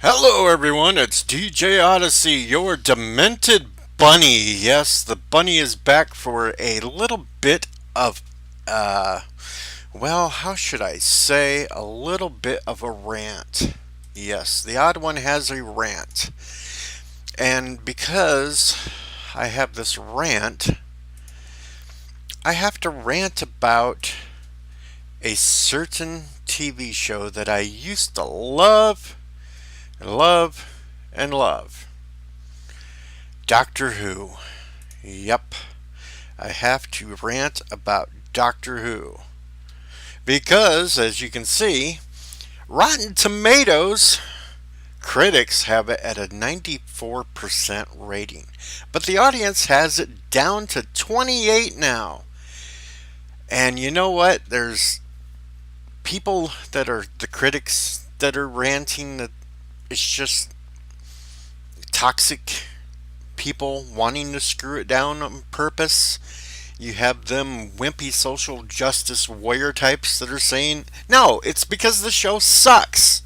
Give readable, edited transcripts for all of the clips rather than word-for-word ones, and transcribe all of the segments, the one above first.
Hello, everyone. It's DJ Odyssey, your demented bunny. Yes, the bunny is back for a little bit of, how should I say? A little bit of a rant. Yes, the odd one has a rant. And because I have this rant, I have to rant about a certain TV show that I used to love and love and love. Doctor Who. Yep, I have to rant about Doctor Who. Because, as you can see, Rotten Tomatoes critics have it at a 94% rating. But the audience has it down to 28 now. And you know what? There's people that are the critics that are ranting that it's just toxic people wanting to screw it down on purpose. You have them wimpy social justice warrior types that are saying, no, it's because the show sucks.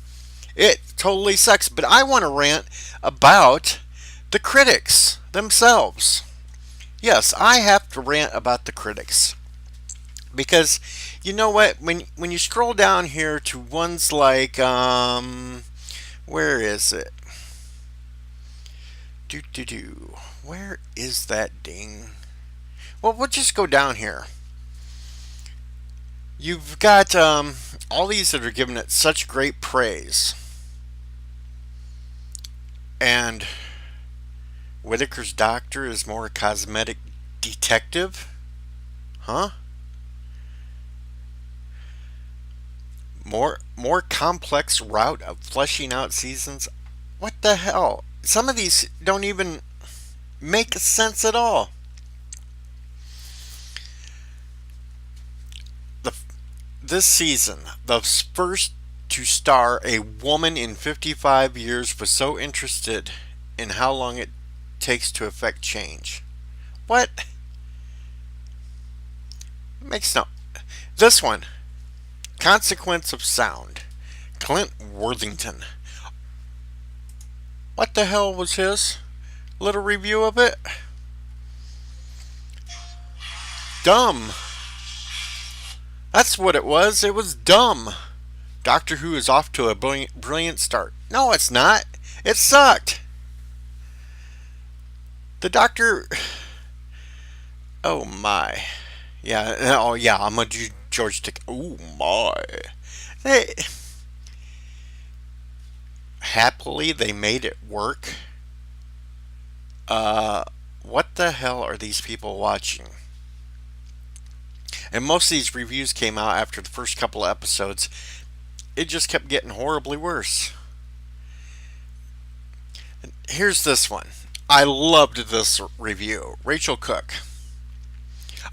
It totally sucks. But I want to rant about the critics themselves. Yes, I have to rant about the critics. Because you know what? When you scroll down here to ones like, where is it? Where is that ding? Well, we'll just go down here. You've got all these that are giving it such great praise. And Whitaker's doctor is more a cosmetic detective? Huh? More complex route of fleshing out seasons? What the hell? Some of these don't even make sense at all. The This season, the first to star a woman in 55 years was so interested in how long it takes to affect change. What? Makes no. This one, Consequence of Sound. Clint Worthington. What the hell was his little review of it? Dumb. That's what it was. It was dumb. Doctor Who is off to a brilliant start. No, it's not. It sucked. The Doctor. Oh my. Yeah. Oh yeah. I'm a George Tick. Oh my. They happily they made it work. What the hell are these people watching? And most of these reviews came out after the first couple of episodes. It just kept getting horribly worse. And here's this one. I loved this review. Rachel Cook.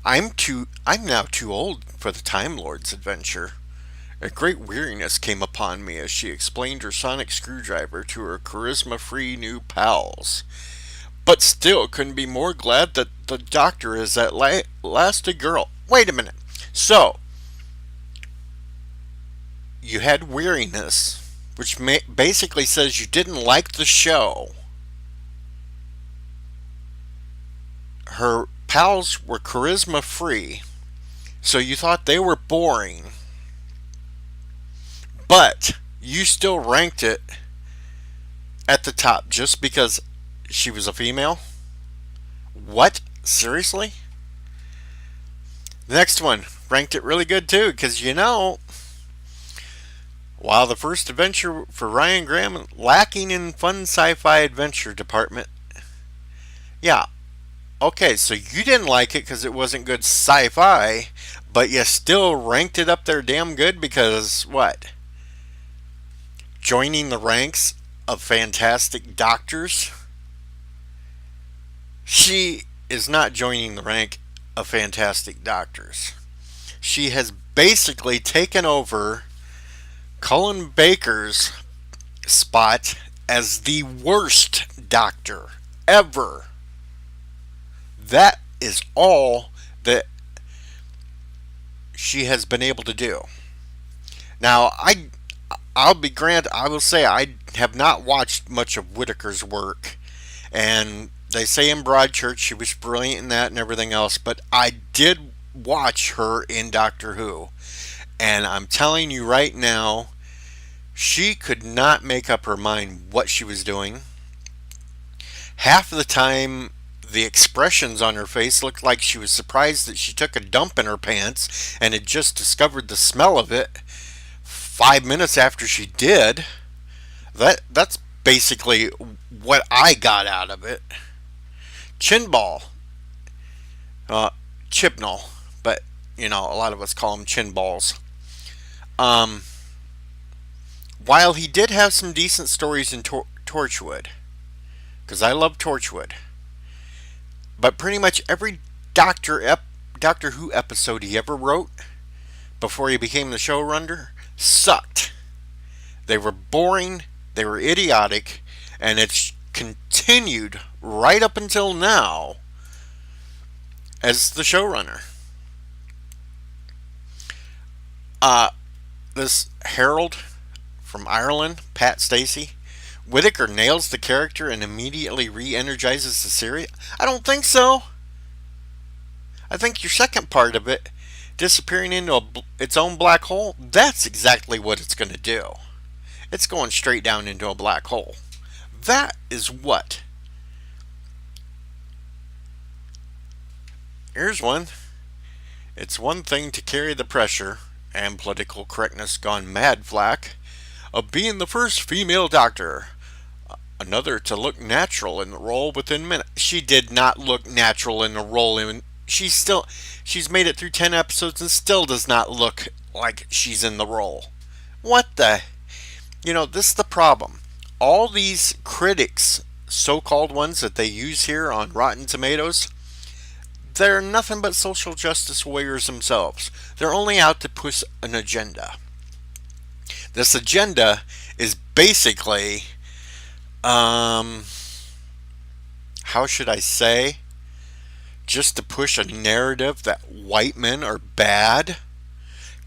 I'm now too old for the Time Lord's adventure. A great weariness came upon me as she explained her sonic screwdriver to her charisma-free new pals. But still couldn't be more glad that the doctor is at last a girl. Wait a minute. So, you had weariness, which basically says you didn't like the show. Her pals were charisma free, so you thought they were boring. But you still ranked it at the top just because she was a female? What? Seriously? The next one ranked it really good too, because while the first adventure for Ryan Graham lacking in fun sci-fi adventure department. Yeah, okay, so you didn't like it because it wasn't good sci-fi, but you still ranked it up there damn good because what? Joining the ranks of fantastic doctors? She is not joining the rank of fantastic doctors. She has basically taken over Cullen Baker's spot as the worst doctor ever. That is all that she has been able to do. Now, I'll be granted, I will say I have not watched much of Whitaker's work. And they say in Broadchurch she was brilliant in that and everything else, but I did watch her in Doctor Who. And I'm telling you right now, she could not make up her mind what she was doing. Half of the time, the expressions on her face looked like she was surprised that she took a dump in her pants and had just discovered the smell of it 5 minutes after she did. That's basically what I got out of it. Chinball, uh, Chibnall, but a lot of us call them chin balls. Um, while he did have some decent stories in Torchwood, because I love Torchwood, but pretty much every Doctor Who episode he ever wrote before he became the showrunner sucked. They were boring, they were idiotic, and it's continued right up until now as the showrunner. Uh, this Harold from Ireland, Pat Stacey, Whitaker nails the character and immediately re-energizes the series? I don't think so. I think your second part of it, disappearing into its own black hole, that's exactly what it's going to do. It's going straight down into a black hole. That is what. Here's one. It's one thing to carry the pressure, and political correctness gone mad flack, of being the first female doctor. Another to look natural in the role within minutes. She did not look natural in the role. She's made it through 10 episodes and still does not look like she's in the role. What the? This is the problem. All these critics, so-called ones that they use here on Rotten Tomatoes, they're nothing but social justice warriors themselves. They're only out to push an agenda. This agenda is basically, how should I say, just to push a narrative that white men are bad,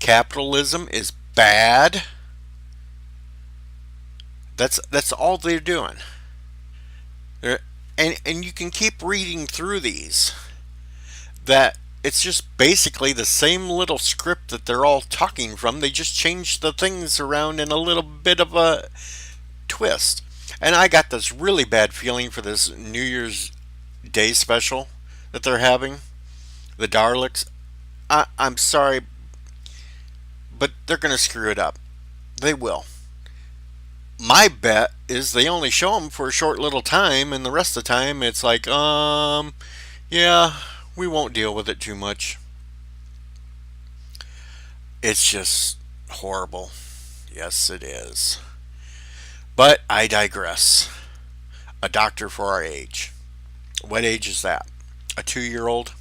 capitalism is bad. That's all they're doing. And you can keep reading through these. That it's just basically the same little script that they're all talking from. They just changed the things around in a little bit of a twist. And I got this really bad feeling for this New Year's Day special that they're having. The Daleks. I'm sorry, but they're going to screw it up. They will. My bet is they only show them for a short little time, and the rest of the time it's like, yeah, we won't deal with it too much. It's just horrible. Yes, it is. But I digress. A doctor for our age. What age is that? A 2-year-old?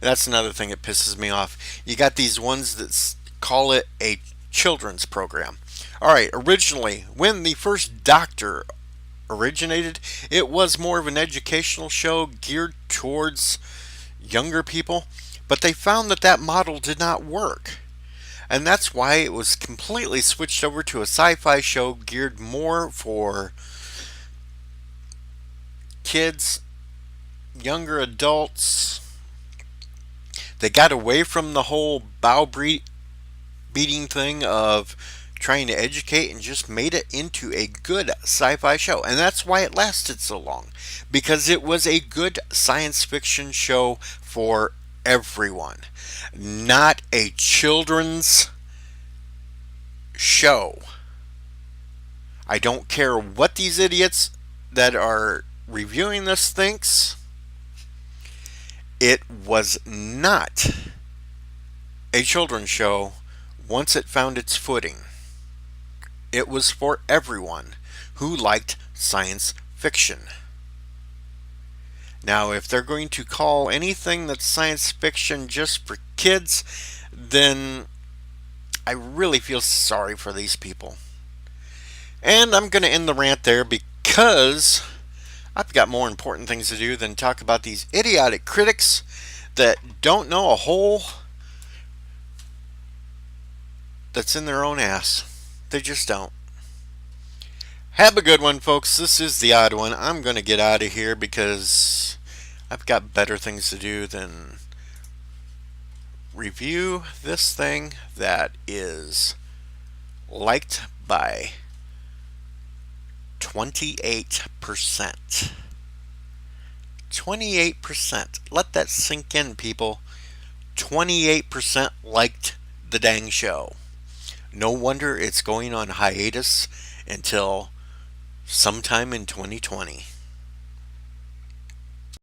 That's another thing that pisses me off. You got these ones that call it a children's program. Alright, originally, when the first Doctor originated, it was more of an educational show geared towards younger people, but they found that model did not work. And that's why it was completely switched over to a sci-fi show geared more for kids, younger adults. They got away from the whole bow beating thing of trying to educate and just made it into a good sci-fi show. And that's why it lasted so long. Because it was a good science fiction show for everyone. Not a children's show. I don't care what these idiots that are reviewing this thinks. It was not a children's show once it found its footing. It was for everyone who liked science fiction. Now, if they're going to call anything that's science fiction just for kids, then I really feel sorry for these people. And I'm going to end the rant there because I've got more important things to do than talk about these idiotic critics that don't know a hole that's in their own ass. They just don't. Have a good one, folks. This is the odd one. I'm going to get out of here because I've got better things to do than review this thing that is liked by 28%. 28%. Let that sink in, people. 28% liked the dang show. No wonder it's going on hiatus until sometime in 2020.